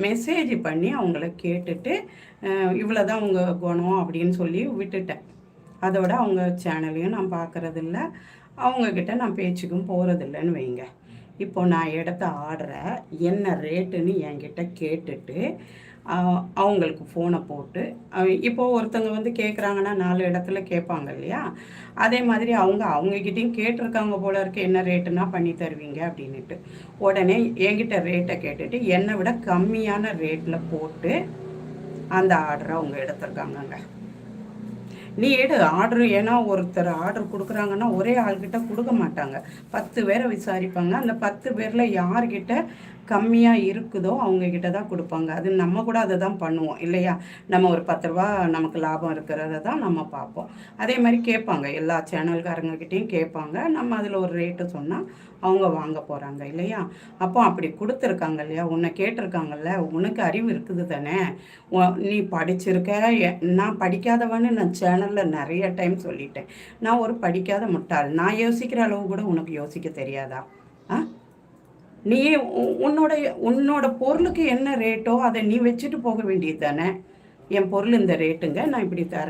Message பண்ணி அவங்கள கேட்டுட்டு இவ்வளோ தான் உங்கள் குணம் அப்படின்னு சொல்லி விட்டுட்டேன். அதோட அவங்க சேனலையும் நான் பார்க்குறதில்ல, அவங்கக்கிட்ட நான் பேச்சுக்கும் போகிறதில்லன்னு வைங்க. இப்போ நான் எடுத்த ஆர்டரை என்ன ரேட்டுன்னு என்கிட்ட கேட்டுட்டு அவங்களுக்கு ஃபோனை போட்டு இப்போது ஒருத்தங்க வந்து கேட்குறாங்கன்னா 4 இடத்துல கேட்பாங்க இல்லையா, அதே மாதிரி அவங்கக்கிட்டையும் கேட்டிருக்காங்க போல இருக்கு, என்ன ரேட்டுன்னா பண்ணி தருவீங்க அப்படின்ட்டு. உடனே என்கிட்ட ரேட்டை கேட்டுட்டு என்னை விட கம்மியான ரேட்டில் போட்டு அந்த ஆர்டரை அவங்க எடுத்திருக்காங்கங்க. நீ எடு ஆர்டரு. ஏன்னா ஒருத்தர் ஆர்டர் கொடுக்குறாங்கன்னா ஒரே ஆள்கிட்ட கொடுக்க மாட்டாங்க, 10 பேரை விசாரிப்பாங்க. அந்த 10 பேரில் யார்கிட்ட கம்மியாக இருக்குதோ அவங்கக்கிட்ட தான் கொடுப்பாங்க. அது நம்ம கூட அதை தான் பண்ணுவோம் இல்லையா. நம்ம ஒரு 10 ரூபா நமக்கு லாபம் இருக்கிறத தான் நம்ம பார்ப்போம். அதே மாதிரி கேட்பாங்க, எல்லா சேனல்காரங்கக்கிட்டையும் கேட்பாங்க. நம்ம அதில் ஒரு ரேட்டு சொன்னால் அவங்க வாங்க போகிறாங்க இல்லையா. அப்போ அப்படி கொடுத்துருக்காங்க இல்லையா, உன்னை கேட்டிருக்காங்கல்ல, உனக்கு அறிவு இருக்குது தானே, நீ படிச்சிருக்க. நான் படிக்காதவன்னு நான் சேனலில் நிறைய டைம் சொல்லிட்டேன். நான் ஒரு படிக்காத முட்டாள். நான் யோசிக்கிற அளவு கூட உனக்கு யோசிக்க தெரியாதா? நீ உன்னோட பொருளுக்கு என்ன ரேட்டோ அதை நீ வச்சுட்டு போக வேண்டியது தானே. என் பொருள் இந்த ரேட்டுங்க, நான் இப்படி தரேன்.